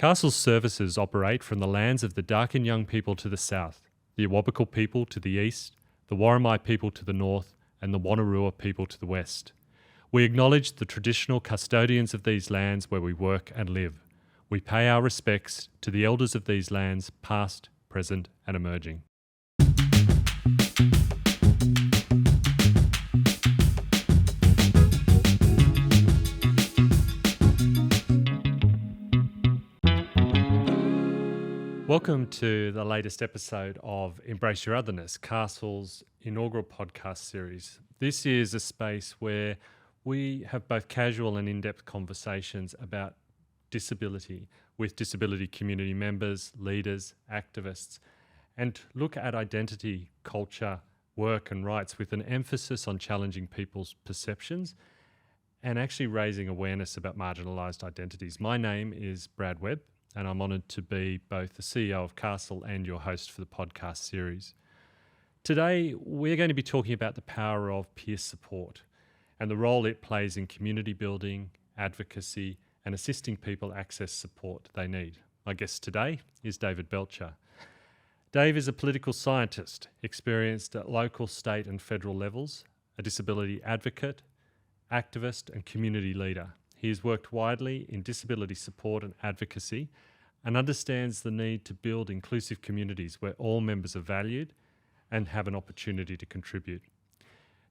Castle's services operate from the lands of the Darkin Young people to the south, the Awabakal people to the east, the Warramai people to the north, and the Wonnarua people to the west. We acknowledge the traditional custodians of these lands where we work and live. We pay our respects to the elders of these lands, past, present, and emerging. Welcome to the latest episode of Embrace Your Otherness, Castle's inaugural podcast series. This is a space where we have both casual and in-depth conversations about disability with disability community members, leaders, activists, and look at identity, culture, work and rights with an emphasis on challenging people's perceptions and actually raising awareness about marginalised identities. My name is Brad Webb, and I'm honoured to be both the CEO of Castle and your host for the podcast series. Today, we're going to be talking about the power of peer support and the role it plays in community building, advocacy, and assisting people access support they need. My guest today is David Belcher. Dave is a political scientist, experienced at local, state, and federal levels, a disability advocate, activist, and community leader. He has worked widely in disability support and advocacy and understands the need to build inclusive communities where all members are valued and have an opportunity to contribute.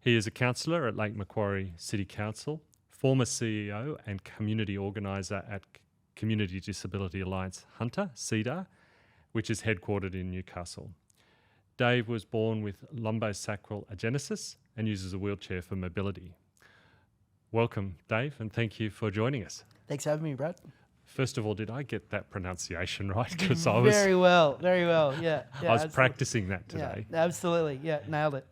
He is a councillor at Lake Macquarie City Council, former CEO and community organiser at Community Disability Alliance Hunter, CEDAR, which is headquartered in Newcastle. Dave was born with lumbosacral agenesis and uses a wheelchair for mobility. Welcome, Dave, and thank you for joining us. Thanks for having me, Brad. First of all, did I get that pronunciation right? Because I was very well, yeah. I was practicing that today. Yeah, absolutely, yeah, nailed it.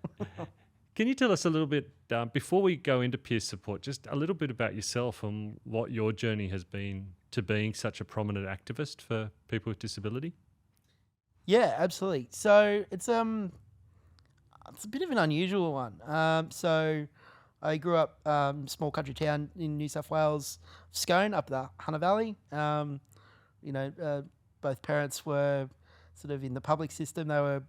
Can you tell us a little bit, before we go into peer support, just a little bit about yourself and what your journey has been to being such a prominent activist for people with disability? Yeah, absolutely. So it's a bit of an unusual one. So I grew up small country town in New South Wales, Scone, up the Hunter Valley. Both parents were sort of in the public system. They were,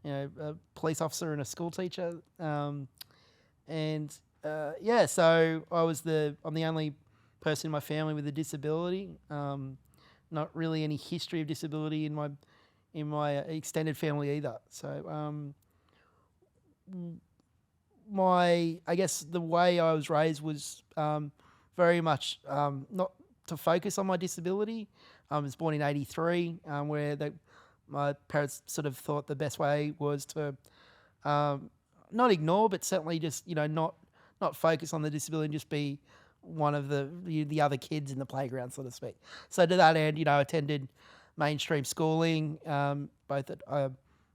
a police officer and a school teacher. So I'm the only person in my family with a disability. Not really any history of disability in my extended family either. So the way I was raised was very much not to focus on my disability. I was born in 1983, where my parents sort of thought the best way was to not ignore, but certainly just not focus on the disability and just be one of the other kids in the playground, so to speak. So to that end, I attended mainstream schooling, both at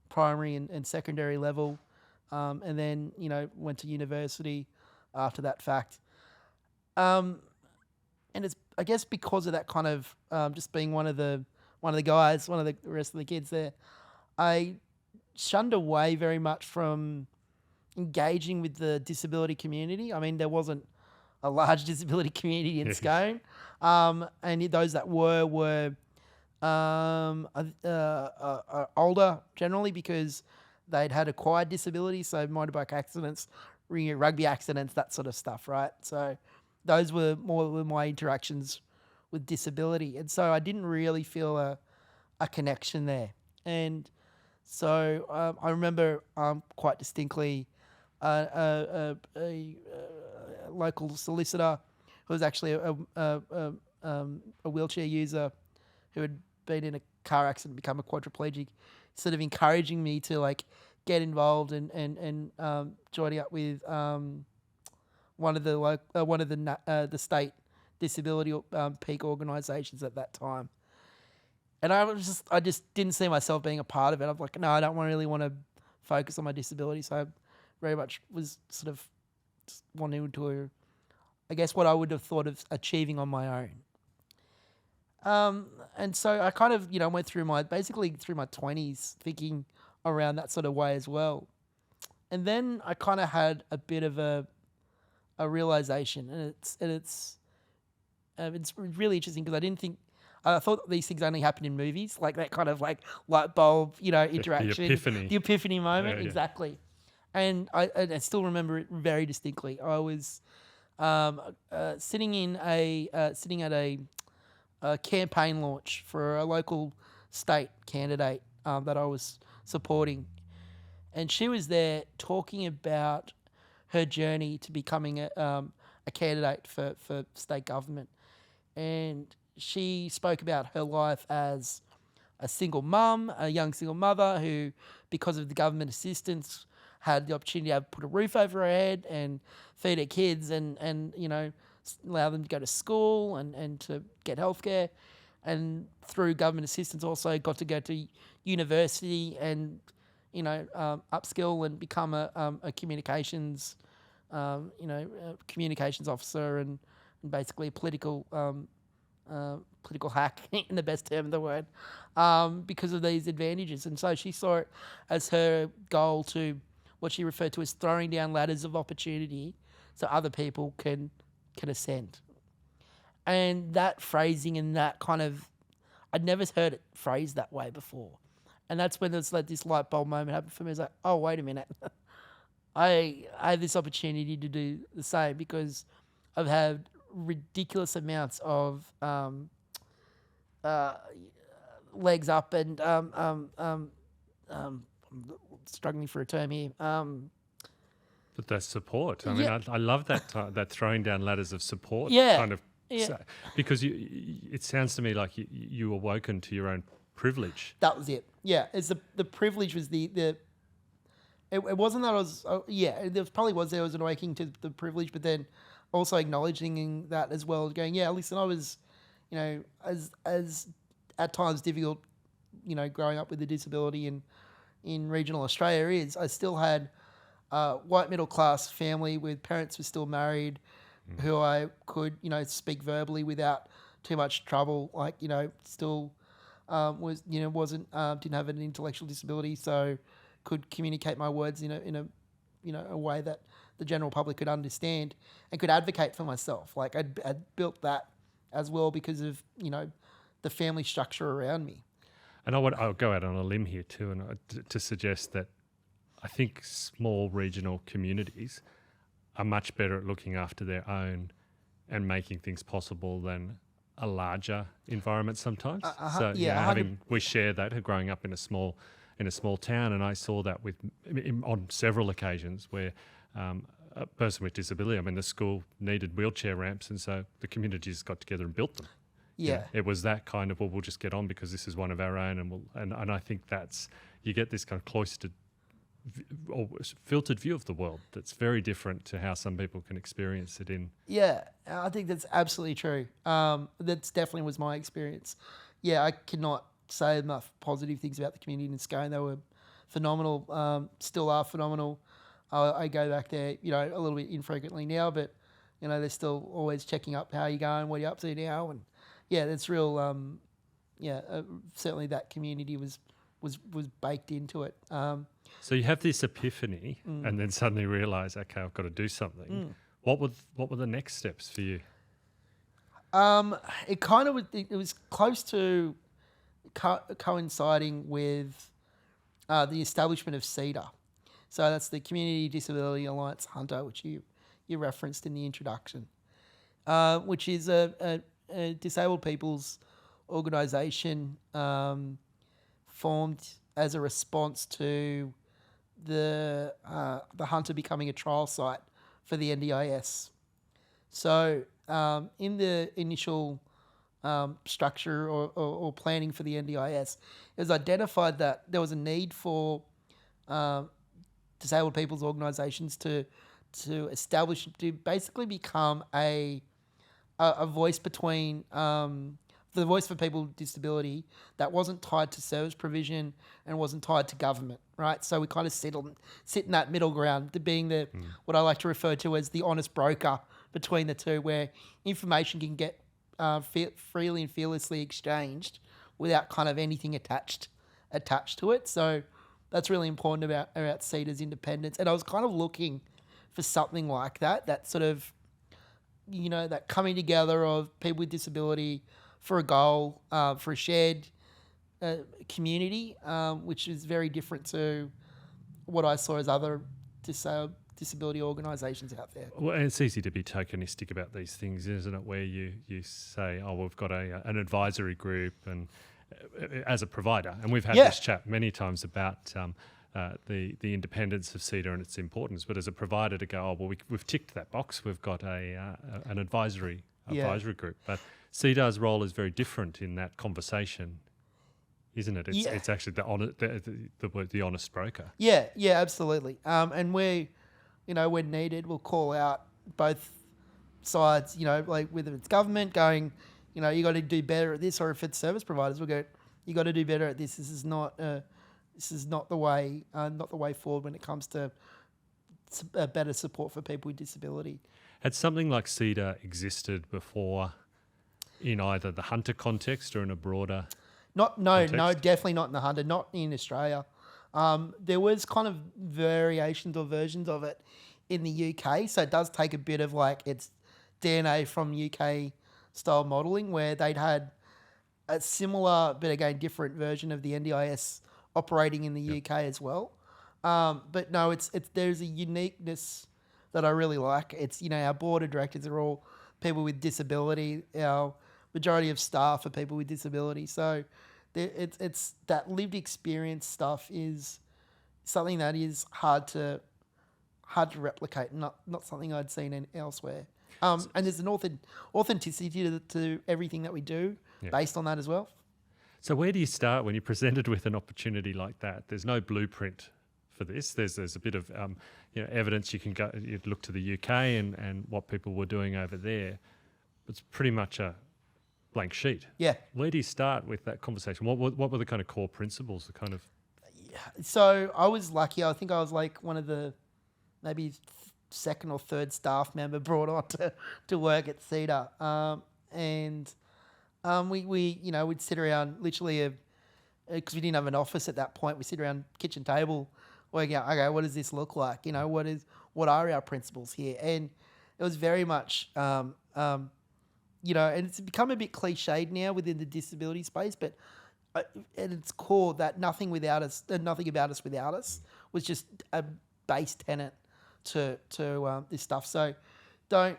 primary and secondary level. And then, went to university after that fact. And it's, I guess, because of that kind of just being one of the guys, one of the rest of the kids there, I shunned away very much from engaging with the disability community. I mean, there wasn't a large disability community in Scone. And those that were older generally because they'd had acquired disabilities, so motorbike accidents, rugby accidents, that sort of stuff, right? So those were more my interactions with disability. And so I didn't really feel a connection there. And so I remember quite distinctly a local solicitor who was actually a wheelchair user who had been in a car accident, become a quadriplegic, sort of encouraging me to get involved and joining up with one of the state disability peak organisations at that time. And I just didn't see myself being a part of it. I'm like, no, I don't really want to focus on my disability. So I very much was sort of just wanting to, I guess, what I would have thought of achieving on my own. And so I kind of, went through my 20s thinking around that sort of way as well. And then I kind of had a bit of a realization, and it's really interesting because I thought these things only happen in movies, like that kind of like light bulb, The interaction, epiphany. the epiphany moment, Yeah. exactly. And I still remember it very distinctly. I was sitting at a campaign launch for a local state candidate that I was supporting, and she was there talking about her journey to becoming a candidate for state government. And she spoke about her life as a single mum, a young single mother who, because of the government assistance, had the opportunity to put a roof over her head and feed her kids and allow them to go to school and to get healthcare. And through government assistance also got to go to university and, upskill and become a communications officer and basically a political hack in the best term of the word, because of these advantages. And so she saw it as her goal to what she referred to as throwing down ladders of opportunity so other people can ascend. And that phrasing and that kind of, I'd never heard it phrased that way before. And that's when it's like this light bulb moment happened for me. It's like, oh, wait a minute. I have this opportunity to do the same because I've had ridiculous amounts of legs up and struggling for a term here. But that's support. I mean, I love that that throwing down ladders of support kind of, because it sounds to me like you awoken to your own privilege. That was it. Yeah, it's the privilege was the. It wasn't that I was. There probably was an awakening to the privilege, but then also acknowledging that as well, going, yeah, listen, I was, as at times difficult, growing up with a disability in regional Australia is, I still had a white middle class family with parents who were still married, who I could, speak verbally without too much trouble. Like, still wasn't didn't have an intellectual disability, so could communicate my words in a way that the general public could understand and could advocate for myself. Like I'd built that as well because of the family structure around me. And I'll go out on a limb here too, and to suggest that I think small regional communities are much better at looking after their own and making things possible than a larger environment sometimes. We share that growing up in a small town, and I saw that on several occasions where a person with disability, I mean, the school needed wheelchair ramps, and so the community just got together and built them. Yeah. It was that kind of, well, we'll just get on because this is one of our own, and I think you get this kind of cloistered or filtered view of the world that's very different to how some people can experience it in. Yeah, I think that's absolutely true. That's definitely was my experience. Yeah, I cannot say enough positive things about the community in Scone. They were phenomenal, still are phenomenal. I go back there, a little bit infrequently now, but, they're still always checking up how you going, what are you up to now, and yeah, that's real. Certainly that community was baked into it. So you have this epiphany, and then suddenly realise, okay, I've got to do something. What were the next steps for you? It kind of it was close to coinciding with the establishment of CEDA. So that's the Community Disability Alliance Hunter, which you referenced in the introduction, which is a disabled people's organisation formed as a response to the Hunter becoming a trial site for the NDIS. So in the initial structure or planning for the NDIS, it was identified that there was a need for disabled people's organisations to establish, to basically become a voice between the voice for people with disability that wasn't tied to service provision and wasn't tied to government, right? So we kind of sit in that middle ground, being what I like to refer to as the honest broker between the two, where information can get freely and fearlessly exchanged without kind of anything attached to it. So that's really important about CEDA's independence. And I was kind of looking for something like that sort of, that coming together of people with disability for a goal, for a shared community, which is very different to what I saw as other disability organisations out there. Well, and it's easy to be tokenistic about these things, isn't it? Where you say, "Oh, we've got an advisory group," and as a provider, and we've had this chat many times about the independence of CEDA and its importance. But as a provider, to go, "Oh, well, we've ticked that box. We've got an advisory group." But CEDA's role is very different in that conversation, isn't it? It's actually the honest broker. Yeah, absolutely. And when needed, we'll call out both sides, like whether it's government going, you got to do better at this, or if it's service providers, we'll go, you got to do better at this. This is not the way forward when it comes to better support for people with disability. Had something like CEDA existed before in either the hunter context or in a broader context? No, definitely not in the hunter, not in Australia. There was kind of variations or versions of it in the UK, so it does take a bit of its DNA from UK style modelling, where they'd had a similar but again different version of the NDIS operating in the UK as well. But no, there's a uniqueness that I really like. It's our board of directors are all people with disability. Our majority of staff are people with disability. So it's that lived experience stuff is something that is hard to replicate. Not something I'd seen elsewhere. And there's an authenticity to everything that we do based on that as well. So where do you start when you're presented with an opportunity like that? There's no blueprint for this. There's a bit of evidence. You can go, you look to the UK and what people were doing over there. It's pretty much a blank sheet. Yeah. Where do you start with that conversation? What were the kind of core principles? The kind of. So I was lucky. I think I was like one of the maybe second or third staff member brought on to work at CEDA, and we'd sit around literally because we didn't have an office at that point. We sit around kitchen table working out, okay, what does this look like? What are our principles here? And it was very much, and it's become a bit cliched now within the disability space, but at its core, that nothing about us without us was just a base tenet to this stuff. So don't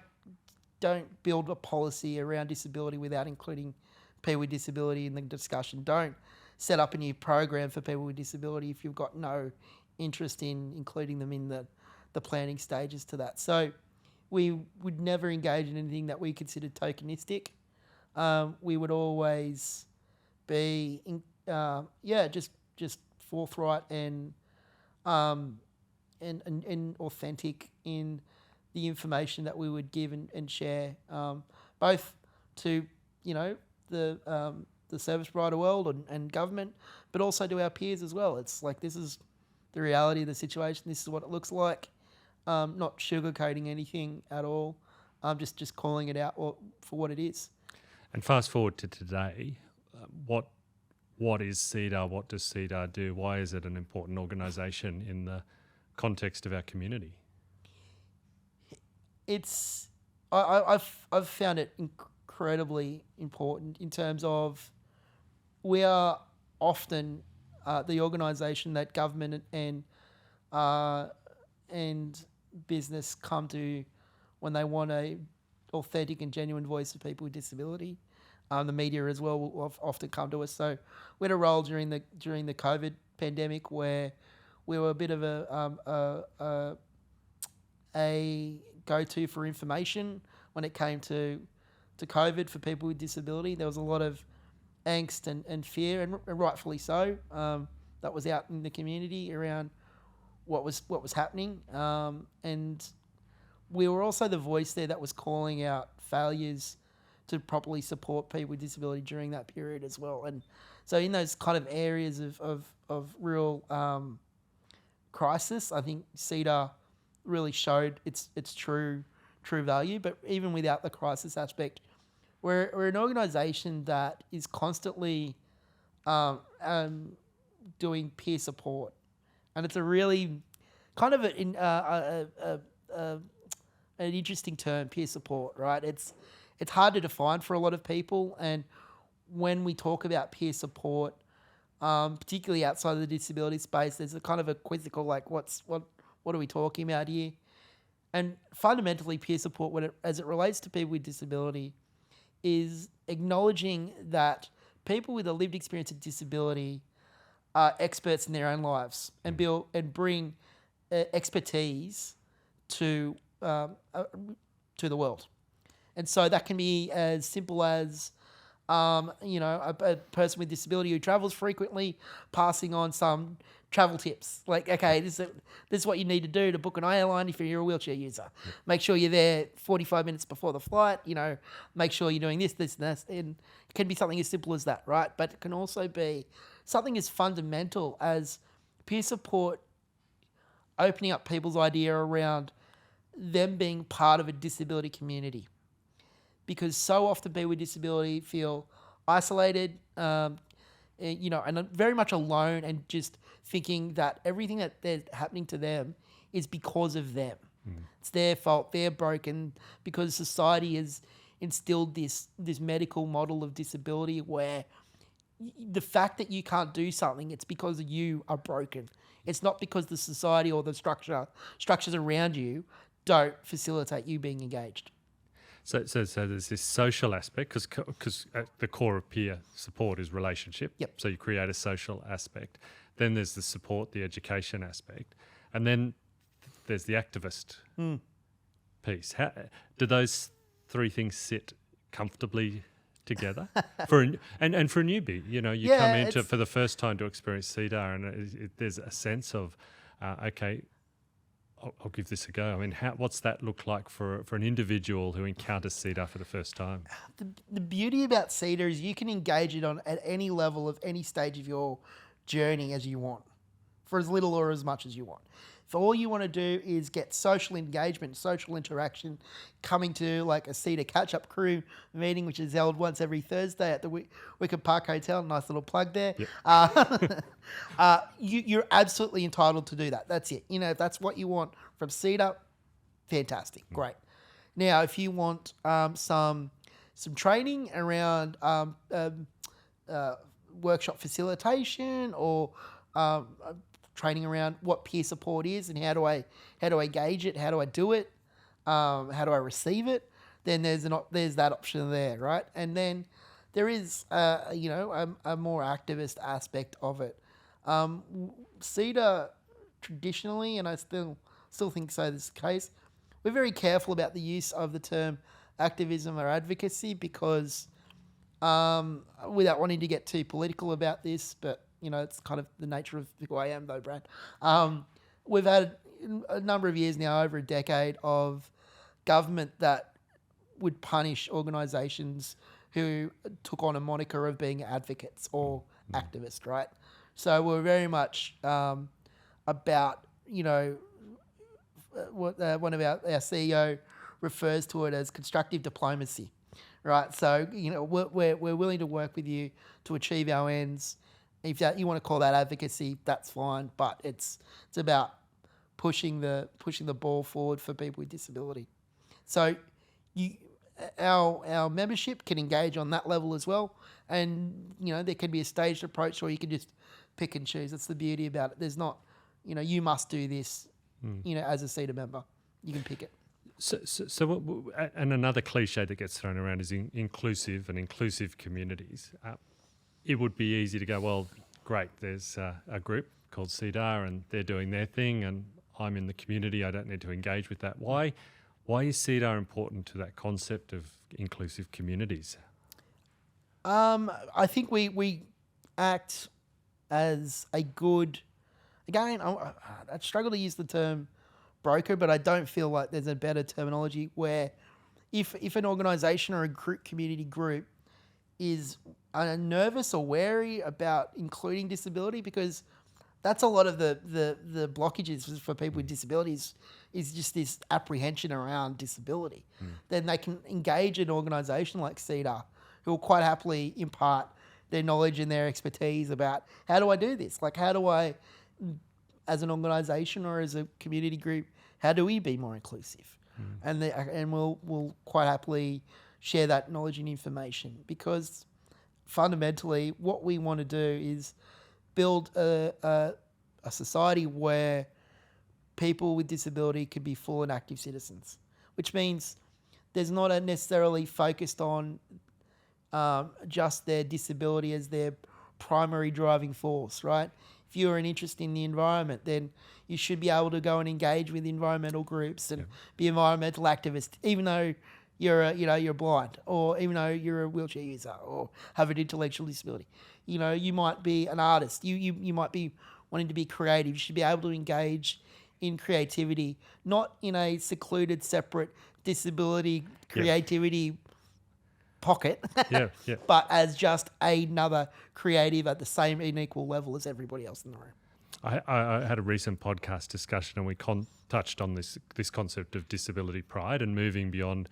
build a policy around disability without including people with disability in the discussion. Don't set up a new program for people with disability if you've got no interest in including them in the planning stages to that. So we would never engage in anything that we considered tokenistic. We would always be just forthright and authentic in the information that we would give and share, both to the service provider world and government, but also to our peers as well. It's like, this is the reality of the situation. This is what it looks like. Not sugarcoating anything at all. Just calling it out for what it is. And fast forward to today, what is CEDA? What does CEDA do? Why is it an important organisation in the context of our community? I've found it incredibly important in terms of we are often the organisation that government and business come to when they want a authentic and genuine voice for people with disability. The media as well will often come to us. So we had a role during the COVID pandemic where we were a bit of a go-to for information when it came to COVID for people with disability. There was a lot of angst and fear, and rightfully so, that was out in the community around what was happening. And we were also the voice there that was calling out failures to properly support people with disability during that period as well. And so in those kind of areas of real crisis, I think CEDA really showed its true value. But even without the crisis aspect, we're an organisation that is constantly doing peer support, and it's a really kind of an interesting term, peer support, right? It's hard to define for a lot of people, and when we talk about peer support, particularly outside of the disability space, there's a kind of a quizzical, like, what are we talking about here? And fundamentally, peer support, as it relates to people with disability, is acknowledging that people with a lived experience of disability are experts in their own lives and bring expertise to the world. And so that can be as simple as a person with disability who travels frequently, passing on some travel tips. Like, okay, this is what you need to do to book an airline if you're a wheelchair user. Make sure you're there 45 minutes before the flight, make sure you're doing this, and that. And it can be something as simple as that, right? But it can also be something as fundamental as peer support opening up people's idea around them being part of a disability community. Because so often people with disability feel isolated, and very much alone, and just thinking that everything that's happening to them is because of them. It's their fault. They're broken because society has instilled this medical model of disability where the fact that you can't do something, it's because you are broken. It's not because the society or the structures around you don't facilitate you being engaged. So there's this social aspect, because at the core of peer support is relationship. Yep. So you create a social aspect. Then there's the support, the education aspect. And then there's the activist piece. How do those three things sit comfortably together? for a newbie, you come into for the first time to experience CEDAR, and there's a sense of, okay, I'll give this a go. I mean, what's that look like for an individual who encounters CEDAR for the first time? The beauty about CEDAR is you can engage it at any level of any stage of your journey as you want, for as little or as much as you want. If all you want to do is get social engagement, social interaction, coming to like a CEDAR catch-up crew meeting, which is held once every Thursday at the Wicked Park Hotel, nice little plug there. Yep. You're absolutely entitled to do that. That's it. If that's what you want from CEDAR, fantastic, great. Now, if you want some training around workshop facilitation or training around what peer support is and how do I gauge it, how do I do it, how do I receive it, then there's that option there, right? And then there is a more activist aspect of it. CEDAR traditionally, and I still think so this is the case, we're very careful about the use of the term activism or advocacy because without wanting to get too political about this, but it's kind of the nature of who I am, though, Brad. We've had a number of years now, over a decade, of government that would punish organisations who took on a moniker of being advocates or activists, right? So we're very much about, what one of our CEO refers to it as constructive diplomacy, right? So, we're willing to work with you to achieve our ends. If you want to call that advocacy, that's fine. But it's about pushing the ball forward for people with disability. So our membership can engage on that level as well. And, there can be a staged approach or you can just pick and choose. That's the beauty about it. There's not, you must do this, as a CEDAR member. You can pick it. And another cliche that gets thrown around is inclusive communities. It would be easy to go, well, great, there's a group called CEDAR and they're doing their thing and I'm in the community, I don't need to engage with that. Why is CEDAR important to that concept of inclusive communities? I think we act as a good... Again, I struggle to use the term broker, but I don't feel like there's a better terminology where if an organisation or a community group is nervous or wary about including disability, because that's a lot of the blockages for people with disabilities is just this apprehension around disability. Then they can engage an organisation like CEDAR who will quite happily impart their knowledge and their expertise about how do I do this? Like how do I, as an organisation or as a community group, how do we be more inclusive? And we'll quite happily share that knowledge and information because fundamentally what we want to do is build a society where people with disability can be full and active citizens, which means there's not a necessarily focused on just their disability as their primary driving force, right? If you're an interest in the environment, then you should be able to go and engage with environmental groups and be environmental activist, even though you're blind, or even though you're a wheelchair user or have an intellectual disability. You might be an artist. You might be wanting to be creative. You should be able to engage in creativity, not in a secluded, separate disability creativity pocket, but as just another creative at the same and equal level as everybody else in the room. I had a recent podcast discussion, and we touched on this concept of disability pride and moving beyond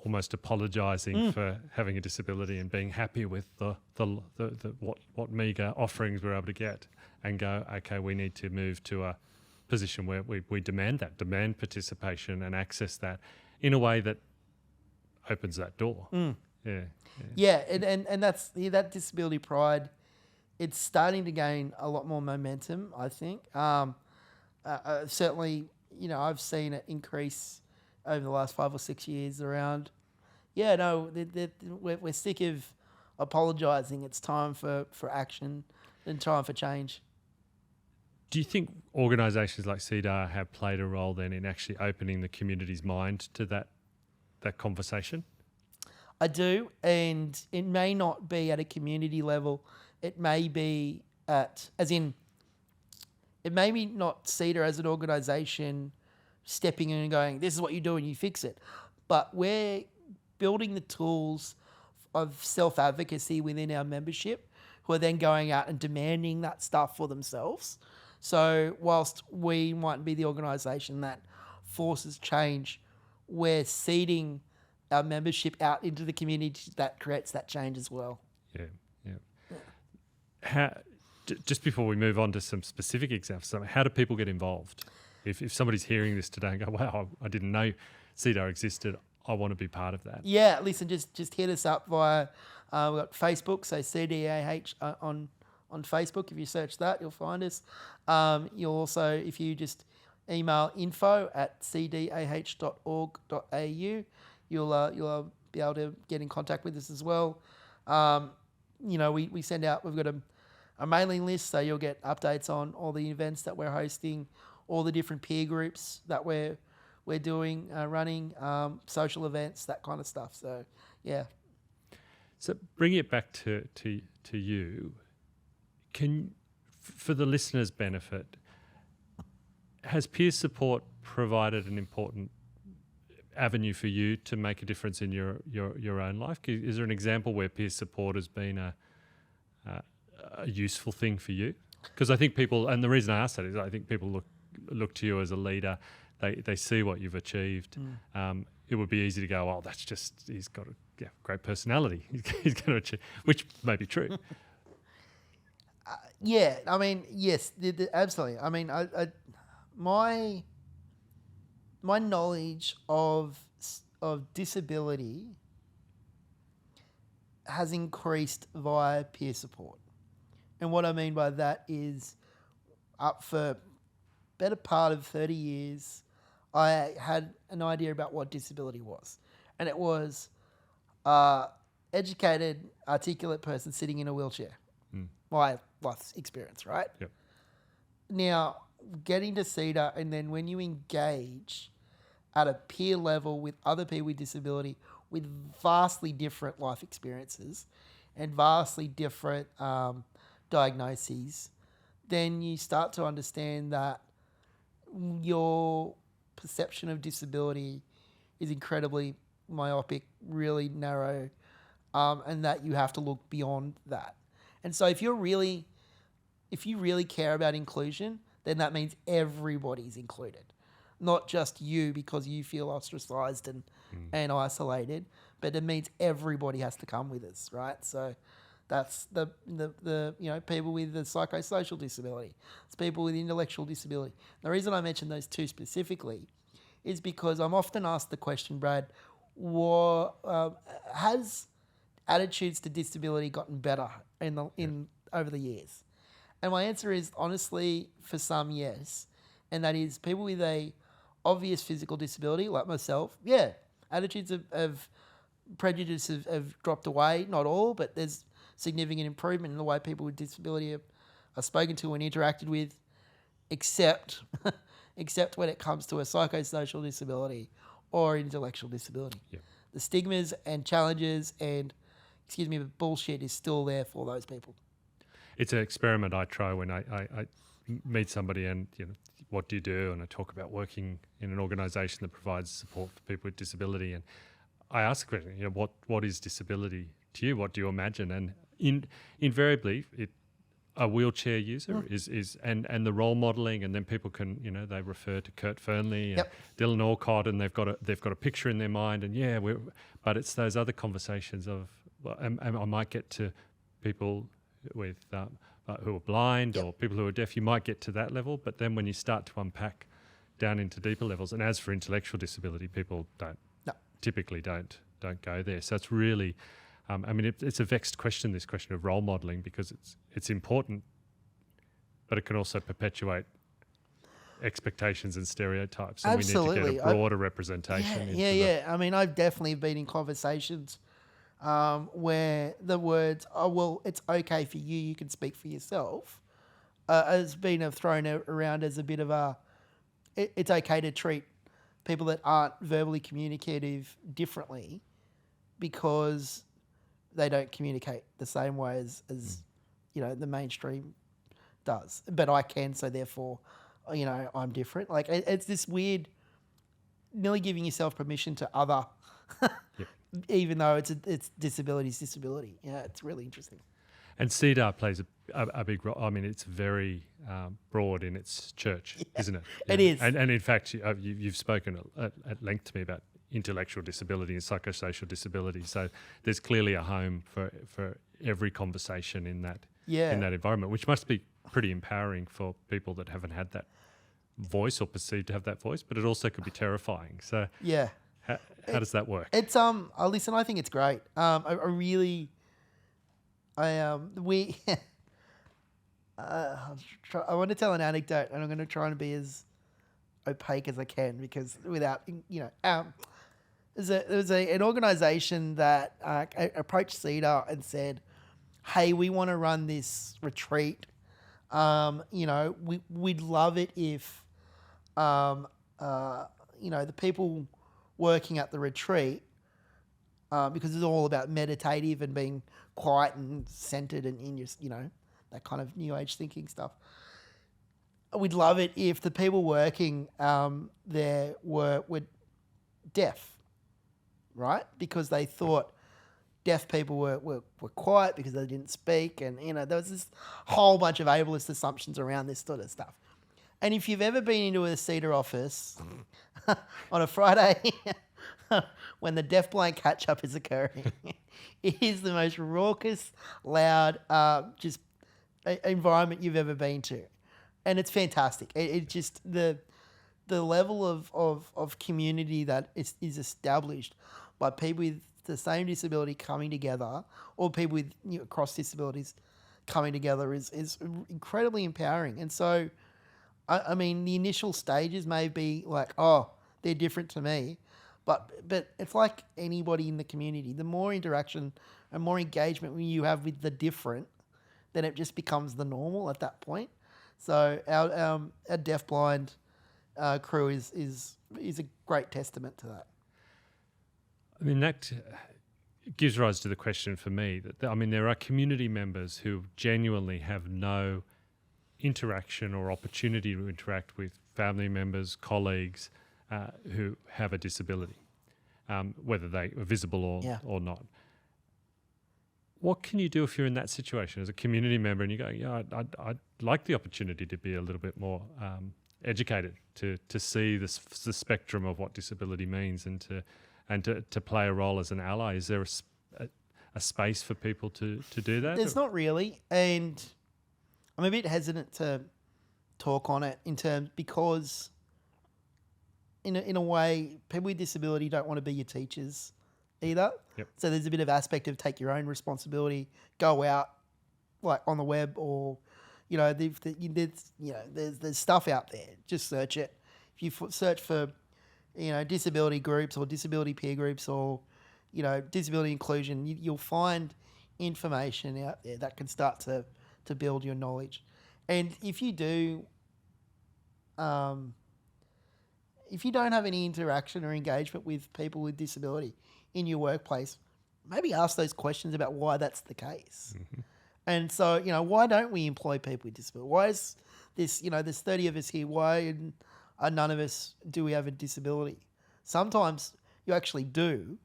almost apologising for having a disability and being happy with the what meagre offerings we're able to get, and go, okay, we need to move to a position where we demand participation and access that in a way that opens that door. Yeah, and that's that disability pride. It's starting to gain a lot more momentum, I think. Certainly, I've seen it increase over the last 5 or 6 years around. We're sick of apologising. It's time for action and time for change. Do you think organisations like CEDAR have played a role then in actually opening the community's mind to that conversation? I do, and it may not be at a community level. It may be it may be not CEDAR as an organisation stepping in and going, this is what you do and you fix it. But we're building the tools of self-advocacy within our membership, who are then going out and demanding that stuff for themselves. So whilst we might be the organisation that forces change, we're seeding our membership out into the community that creates that change as well. Just before we move on to some specific examples, how do people get involved? If somebody's hearing this today and go, wow, I didn't know CEDAR existed, I want to be part of that. Yeah, listen, just hit us up via, we've got Facebook, so CDAH on Facebook. If you search that, you'll find us. You'll also, if you just email info@cdah.org.au, you'll be able to get in contact with us as well. We send out, we've got a mailing list, so you'll get updates on all the events that we're hosting, all the different peer groups that we're doing, running, social events, that kind of stuff. So, yeah. So bringing it back to you, for the listeners' benefit, has peer support provided an important avenue for you to make a difference in your own life? Is there an example where peer support has been a useful thing for you? Because I think people, and the reason I ask that is I think people look to you as a leader. They see what you've achieved. It would be easy to go, oh, that's just, he's got a great personality. He's going to achieve, which may be true. Yes, absolutely. I mean, my knowledge of disability has increased via peer support. And what I mean by that is, up for better part of 30 years, I had an idea about what disability was. And it was educated, articulate person sitting in a wheelchair. My life experience, right? Yep. Now, getting to CEDAR, and then when you engage at a peer level with other people with disability with vastly different life experiences and vastly different diagnoses, then you start to understand that your perception of disability is incredibly myopic, really narrow, and that you have to look beyond that. And so if you really care about inclusion, then that means everybody's included. Not just you because you feel ostracized and isolated, but it means everybody has to come with us, right? So that's the people with the psychosocial disability. It's people with intellectual disability. The reason I mention those two specifically is because I'm often asked the question, Brad, has attitudes to disability gotten better over the years? And my answer is honestly, for some, yes. And that is people with a obvious physical disability, like myself, yeah, attitudes of prejudice have dropped away. Not all, but there's significant improvement in the way people with disability are spoken to and interacted with, except when it comes to a psychosocial disability or intellectual disability. Yeah. The stigmas and challenges and, bullshit is still there for those people. It's an experiment I try when I meet somebody and, what do you do? And I talk about working in an organisation that provides support for people with disability. And I ask the question, what is disability to you? What do you imagine? And invariably, a wheelchair user is and the role modelling, and then people can, they refer to Kurt Fernley and Dylan Alcott, and they've got a picture in their mind, and but it's those other conversations of, and I might get to people with who are blind or people who are deaf. You might get to that level, but then when you start to unpack down into deeper levels, and as for intellectual disability, people typically don't go there. So it's really, it's a vexed question, this question of role modelling, because it's important, but it can also perpetuate expectations and stereotypes, and Absolutely. we need to get a broader representation. I've definitely been in conversations where the words, "Oh well, it's okay for you. You can speak for yourself," has been thrown around as a bit of a. It's okay to treat people that aren't verbally communicative differently because they don't communicate the same way as the mainstream does. But I can, so therefore, I'm different. Like it's this weird, nearly giving yourself permission to other. Even though it's disability. Yeah, it's really interesting. And CEDAR plays a big role. I mean, it's very broad in its church, isn't it? Yeah. It is. And in fact, you've spoken at length to me about intellectual disability and psychosocial disability. So there's clearly a home for every conversation in that environment, which must be pretty empowering for people that haven't had that voice or perceived to have that voice, but it also could be terrifying. So yeah. How does that work? It's listen, I think it's great. I want to tell an anecdote, and I'm going to try and be as opaque as I can, because without there was an organisation that approached CEDAR and said, "Hey, we want to run this retreat. We'd love it if the people working at the retreat, because it's all about meditative and being quiet and centered and in your, that kind of new age thinking stuff. We'd love it if the people working there were deaf, right? Because they thought deaf people were quiet because they didn't speak, and there was this whole bunch of ableist assumptions around this sort of stuff. And if you've ever been into a CEDAR office on a Friday when the deafblind catch-up is occurring, it is the most raucous, loud, just environment you've ever been to. And it's fantastic. It just, the level of community that is established by people with the same disability coming together, or people with cross disabilities coming together is incredibly empowering. And so, I mean, the initial stages may be like, oh, they're different to me. But it's like anybody in the community. The more interaction and more engagement you have with the different, then it just becomes the normal at that point. So our deafblind crew is a great testament to that. I mean, that gives rise to the question for me that, there are community members who genuinely have no interaction or opportunity to interact with family members, colleagues who have a disability, whether they are visible or not. What can you do if you're in that situation as a community member and you go, I'd like the opportunity to be a little bit more educated, to see the spectrum of what disability means and to play a role as an ally? Is there a space for people to do that? There's not really, and I'm a bit hesitant to talk on it because in a way, people with disability don't want to be your teachers. either. Yep. So there's a bit of aspect of take your own responsibility, go out like on the web or, there's stuff out there. Just search it. If you search for, disability groups or disability peer groups or, disability inclusion, you'll find information out there that can start to build your knowledge. And if you do, if you don't have any interaction or engagement with people with disability in your workplace, maybe ask those questions about why that's the case. Mm-hmm. And so, why don't we employ people with disability? Why is this, there's 30 of us here. Why are none of us, do we have a disability? Sometimes you actually do,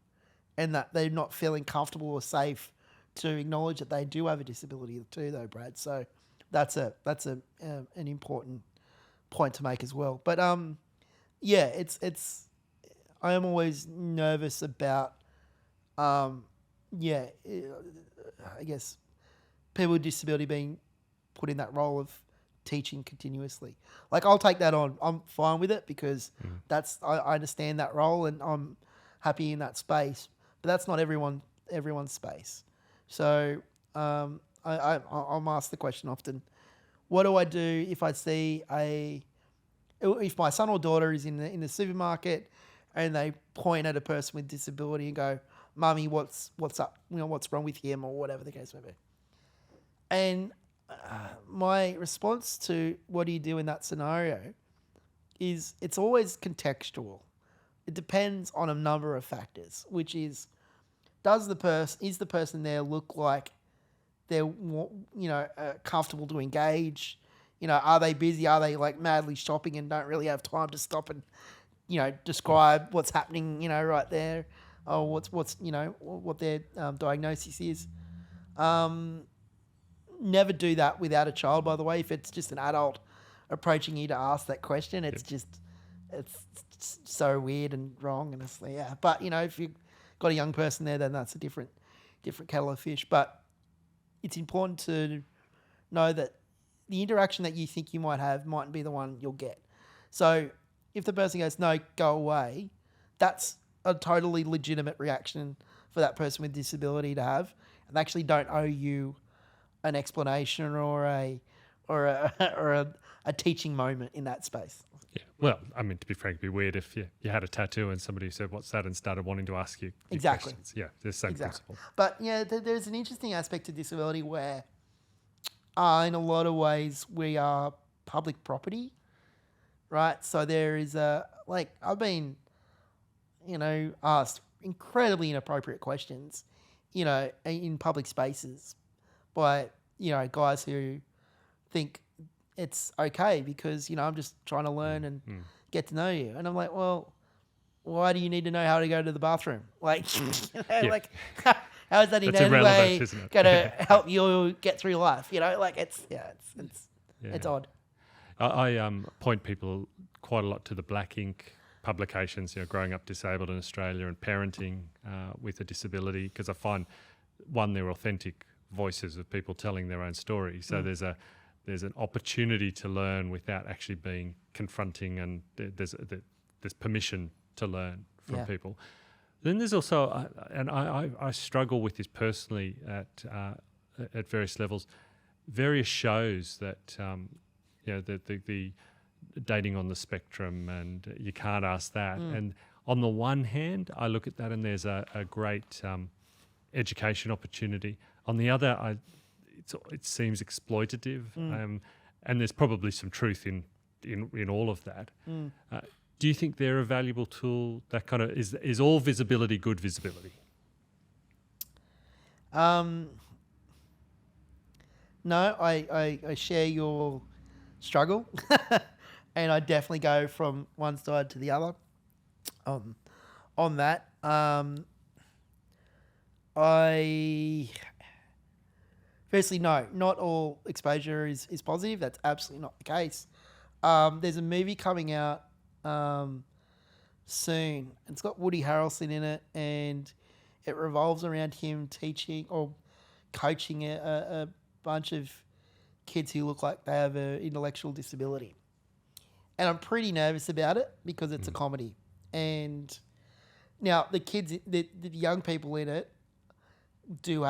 and that they're not feeling comfortable or safe to acknowledge that they do have a disability too, though, Brad. So that's an important point to make as well. But yeah, it's I am always nervous about I guess people with disability being put in that role of teaching continuously. Like, I'll take that on. I'm fine with it because I understand that role and I'm happy in that space. But that's not everyone's space. So I'm asked the question often, what do I do if I see if my son or daughter is in the supermarket and they point at a person with disability and go, "Mummy, what's up? What's wrong with him?" or whatever the case may be. And my response to what do you do in that scenario is it's always contextual. It depends on a number of factors, which is, is the person there look like they're comfortable to engage? Are they busy? Are they like madly shopping and don't really have time to stop and describe what's happening right there, or what's what their diagnosis is? Never do that without a child, by the way. If it's just an adult approaching you to ask that question, it's so weird and wrong, and it's But if you've got a young person there, then that's a different kettle of fish. But it's important to know that the interaction that you think you might have mightn't be the one you'll get. So if the person goes, "No, go away," that's a totally legitimate reaction for that person with disability to have, and they actually don't owe you an explanation or a teaching moment in that space. Yeah. Well, I mean, to be frank, it'd be weird if you had a tattoo and somebody said, "What's that?" and started wanting to ask you exactly questions. Yeah, the same principle. But there's an interesting aspect to disability where, in a lot of ways, we are public property, right? So there is I've been, asked incredibly inappropriate questions, in public spaces by, guys who think it's okay because, I'm just trying to learn and get to know you. And I'm like, well, why do you need to know how to go to the bathroom? Like, like how is that in any way going to help you get through life? It's odd. I point people quite a lot to the Black Ink publications, growing up disabled in Australia and parenting with a disability, because I find, one, they're authentic voices of people telling their own story. So there's an opportunity to learn without actually being confronting, and there's permission to learn from people. Then there's also, and I struggle with this personally at various levels, various shows that the dating on the spectrum, and you can't ask that. And on the one hand, I look at that and there's a great education opportunity. On the other, it seems exploitative, and there's probably some truth in all of that. Do you think they're a valuable tool? That kind of is all visibility good visibility? No, I share your struggle, and I definitely go from one side to the other on that. Firstly, no, not all exposure is positive. That's absolutely not the case. There's a movie coming out soon. It's got Woody Harrelson in it, and it revolves around him teaching or coaching a bunch of kids who look like they have an intellectual disability. And I'm pretty nervous about it because it's a comedy. And Now the kids, the young people in it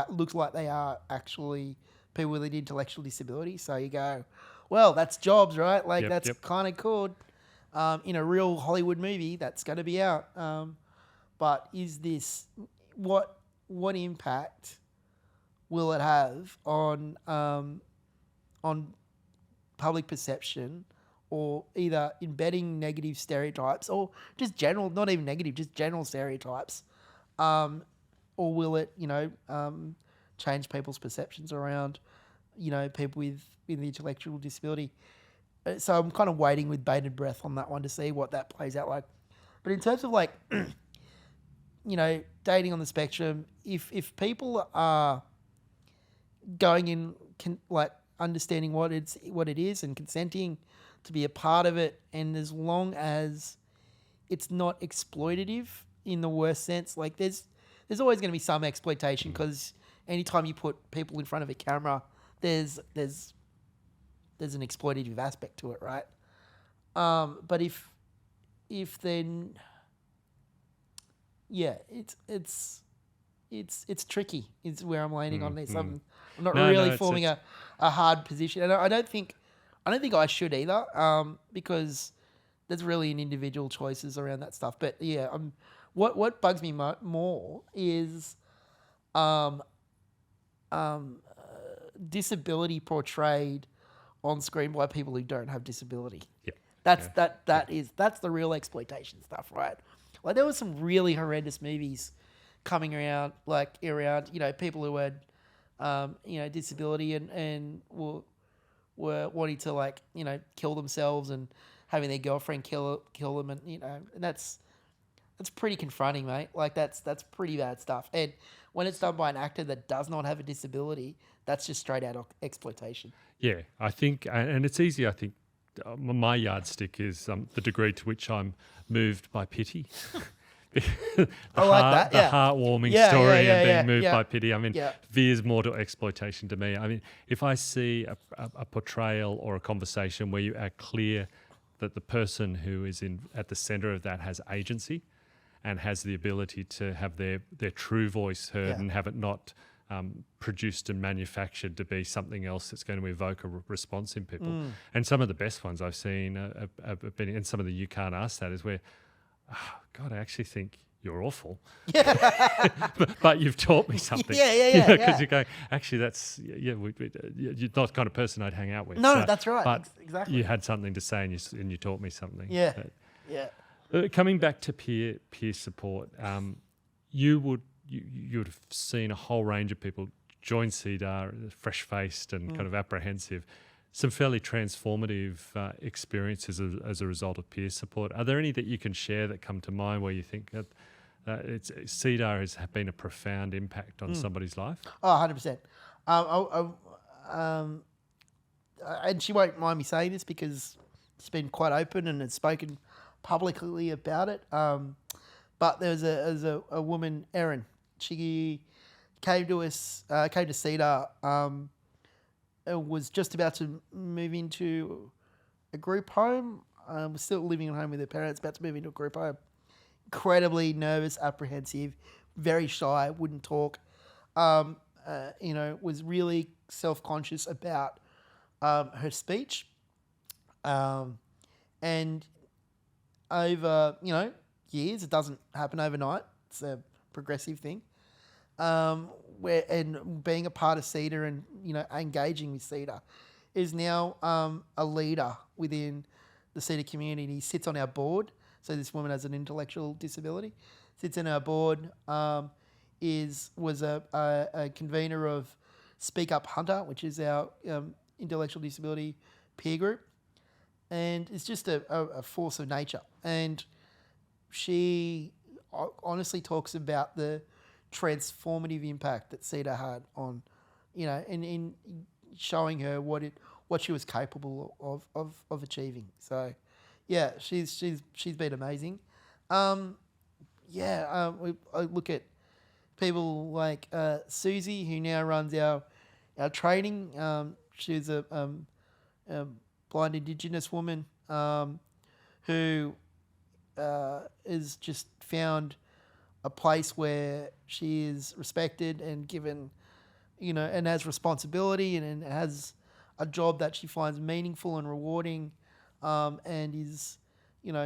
looks like they are actually people with an intellectual disability. So you go, well, that's jobs, right? Like that's Yep. kind of cool. In a real Hollywood movie, that's going to be out. But is this what impact will it have on public perception, or either embedding negative stereotypes or just general, not even negative, just general stereotypes, or will it, change people's perceptions around, people with intellectual disability? So I'm kind of waiting with bated breath on that one to see what that plays out like. But in terms of like, dating on the spectrum, if people are going in, understanding what it is and consenting to be a part of it, and as long as it's not exploitative in the worst sense, like there's always going to be some exploitation, because anytime you put people in front of a camera, there's an exploitative aspect to it, right? But if then, yeah, it's tricky. Is where I'm landing on this. I'm not really forming a hard position, and I don't think I should either, because there's really an individual choices around that stuff. But yeah, what bugs me more is disability portrayed on screen by people who don't have disability. Yeah. That's the real exploitation stuff, right? Like there was some really horrendous movies coming around, people who had disability and were wanting to kill themselves and having their girlfriend kill them, and and that's pretty confronting, mate. Like that's pretty bad stuff. And when it's done by an actor that does not have a disability, that's just straight out exploitation. Yeah, I think, and it's easy. I think my yardstick is the degree to which I'm moved by pity. The heartwarming story and being moved by pity. I mean, veers more to exploitation to me. I mean, if I see a portrayal or a conversation where you are clear that the person who is at the centre of that has agency and has the ability to have their true voice heard and have it not produced and manufactured to be something else that's going to evoke a response in people. And some of the best ones I've seen have been, and some of the you can't ask that, is where, God, I actually think you're awful. but you've taught me something. Because you're going, actually, that's, you're not the kind of person I'd hang out with. No, that's right. But exactly. you had something to say and you taught me something. Coming back to peer support, you would have seen a whole range of people join CEDAR, fresh-faced and kind of apprehensive. Some fairly transformative experiences as a result of peer support. Are there any that you can share that come to mind where you think that CEDAR has been a profound impact on somebody's life? Oh, 100%. And she won't mind me saying this because she's been quite open and has spoken publicly about it. But there was a woman, Erin. She came to CEDAR, was just about to move into a group home. Was still living at home with her parents, about to move into a group home. Incredibly nervous, apprehensive, very shy, wouldn't talk. Was really self-conscious about her speech. And over, years, it doesn't happen overnight. It's a progressive thing. And being a part of CEDAR and, engaging with CEDAR, is now a leader within the CEDAR community. Sits on our board. So this woman has an intellectual disability. Sits in our board, was a convener of Speak Up Hunter, which is our intellectual disability peer group. And it's just a force of nature. And she honestly talks about the transformative impact that CEDAR had on, and in showing her what she was capable of achieving. So, yeah, she's been amazing. I look at people like Susie, who now runs our training. She's a blind Indigenous woman who has just found a place where she is respected and given, and has responsibility and has a job that she finds meaningful and rewarding, and is,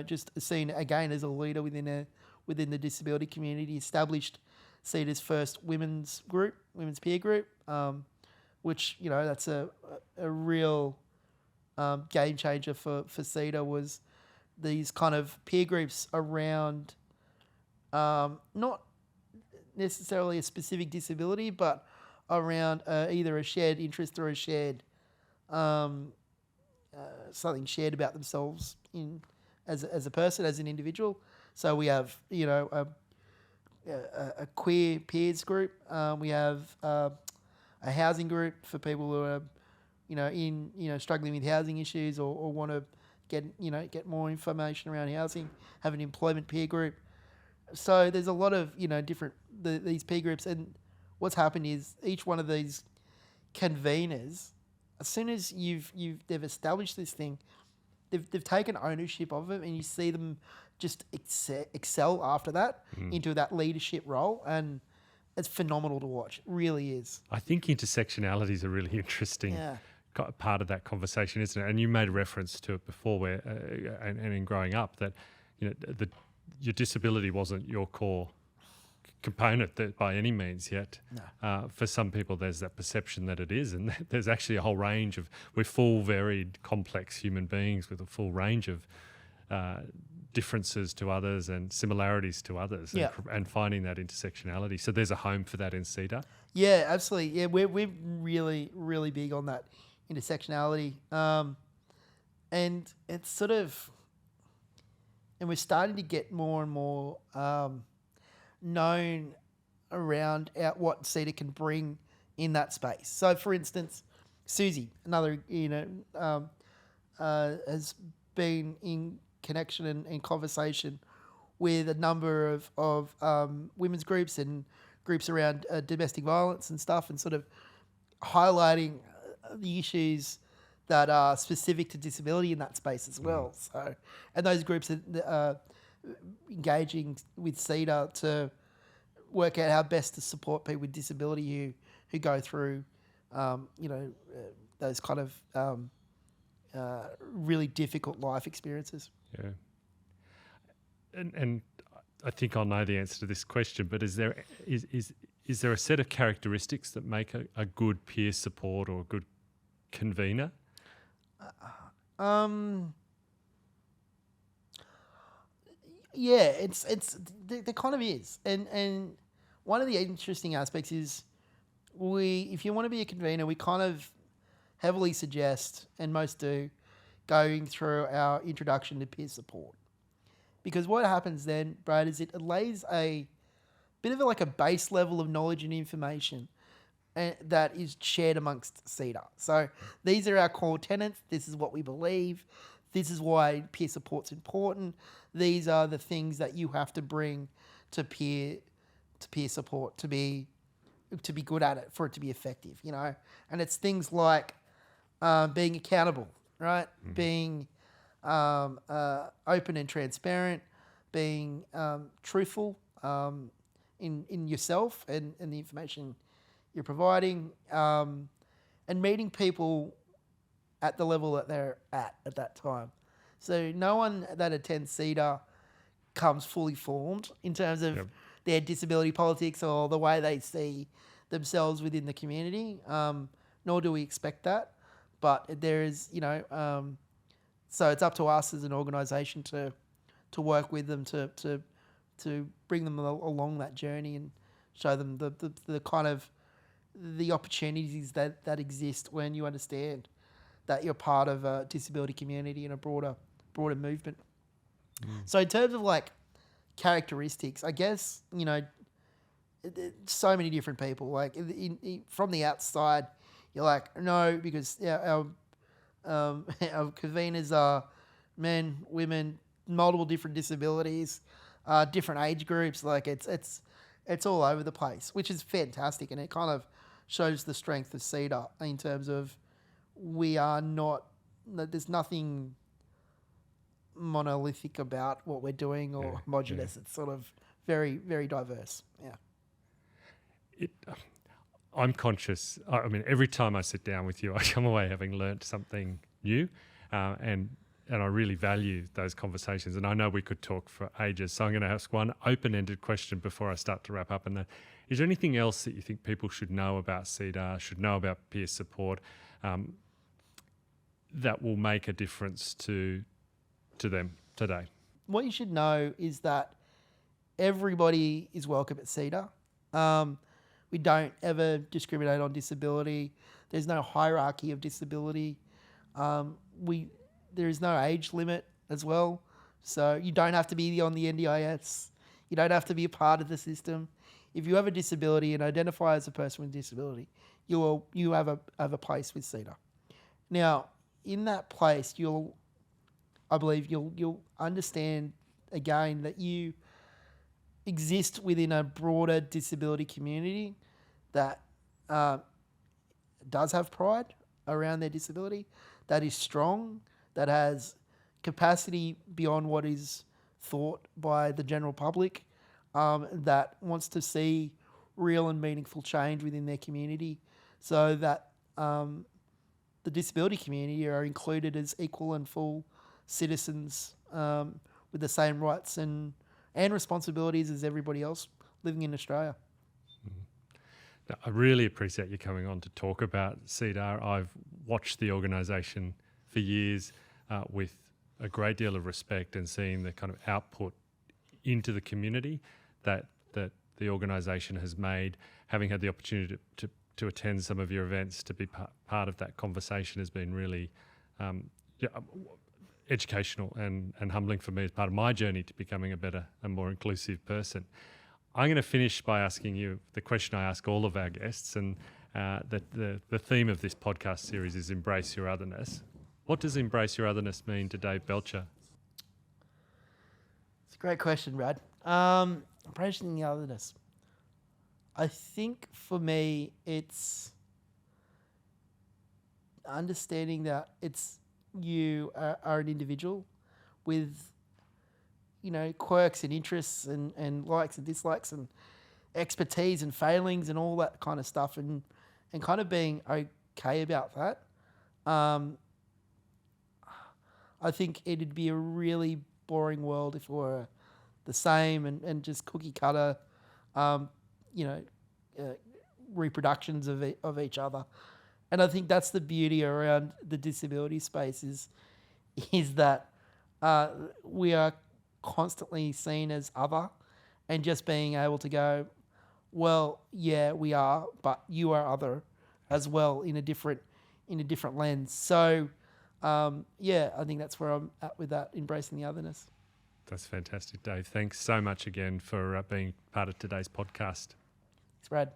just seen again as a leader within the disability community. Established CEDA's first women's peer group, which that's a real game changer for CEDA, was these kind of peer groups around not necessarily a specific disability, but around either a shared interest or a shared something shared about themselves as a person, as an individual. So we have a queer peers group. We have a housing group for people who are struggling with housing issues or want to get more information around housing. Have an employment peer group. So there's a lot of different these peer groups, and what's happened is each one of these conveners, as soon as they've established this thing, they've taken ownership of it, and you see them just excel after that into that leadership role, and it's phenomenal to watch. It really is. I think intersectionality is a really interesting part of that conversation, isn't it? And you made reference to it before, where and in growing up, that your disability wasn't your core component by any means yet. No. For some people, there's that perception that it is, and there's actually a whole range of, we're full, varied, complex human beings with a full range of differences to others and similarities to others, and finding that intersectionality. So there's a home for that in CEDA. Yeah, absolutely. Yeah, we're really, really big on that intersectionality, and it's sort of, and we're starting to get more and more known around what CEDA can bring in that space. So, for instance, Susie, another, has been in connection and conversation with a number of women's groups and groups around domestic violence and stuff, and sort of highlighting the issues that are specific to disability in that space as well. So, and those groups are engaging with CEDA to work out how best to support people with disability who go through, those kind of really difficult life experiences. Yeah. And I think I'll know the answer to this question, but is there a set of characteristics that make a good peer support or a good convener? Yeah, there kind of is, and one of the interesting aspects is if you want to be a convener, we kind of heavily suggest, and most do, going through our introduction to peer support, because what happens then, Brad, is it lays a bit of a base level of knowledge and information that is shared amongst CEDA. So these are our core tenets. This is what we believe. This is why peer support's important. These are the things that you have to bring to peer support to be good at it, for it to be effective, And it's things like being accountable, right? Mm-hmm. Being open and transparent, being truthful in yourself and the information you're providing, and meeting people at the level that they're at that time. So no one that attends CEDA comes fully formed in terms of their disability politics or the way they see themselves within the community, nor do we expect that. But there is, so it's up to us as an organisation to work with them to bring them along that journey and show them the kind of the opportunities that exist when you understand that you're part of a disability community and a broader movement. So in terms of characteristics, I guess, so many different people, from the outside, you're like, no, because our conveners are men, women, multiple different disabilities, different age groups. It's all over the place, which is fantastic, and it kind of shows the strength of CEDA in terms of there's nothing monolithic about what we're doing or homogenous. It's sort of very, very diverse. Yeah. I'm conscious. I mean, every time I sit down with you, I come away having learnt something new, and I really value those conversations. And I know we could talk for ages, so I'm going to ask one open-ended question before I start to wrap up. And is there anything else that you think people should know about CEDAR, should know about peer support, that will make a difference to them today? What you should know is that everybody is welcome at CEDAR. We don't ever discriminate on disability. There's no hierarchy of disability. There is no age limit as well. So you don't have to be on the NDIS. You don't have to be a part of the system. If you have a disability and identify as a person with a disability, you have a place with CEDAR. Now, in that place, I believe you'll understand again that you exist within a broader disability community that does have pride around their disability, that is strong, that has capacity beyond what is thought by the general public, that wants to see real and meaningful change within their community, so that the disability community are included as equal and full citizens with the same rights and responsibilities as everybody else living in Australia. Now, I really appreciate you coming on to talk about CEDAR. I've watched the organisation for years with a great deal of respect, and seeing the kind of output into the community that the organisation has made. Having had the opportunity to attend some of your events, to be part of that conversation has been really educational and humbling for me as part of my journey to becoming a better and more inclusive person. I'm going to finish by asking you the question I ask all of our guests, and the theme of this podcast series is Embrace Your Otherness. What does Embrace Your Otherness mean to Dave Belcher? It's a great question, Brad. Embracing the otherness. I think for me, it's understanding that you are an individual with, quirks and interests and likes and dislikes and expertise and failings and all that kind of stuff, and kind of being okay about that. I think it'd be a really boring world if it were the same and just cookie cutter, reproductions of each other. And I think that's the beauty around the disability space is that we are constantly seen as other, and just being able to go, well, yeah, we are, but you are other as well in a different lens. So, I think that's where I'm at with that, embracing the otherness. That's fantastic, Dave. Thanks so much again for being part of today's podcast. Thanks, Brad.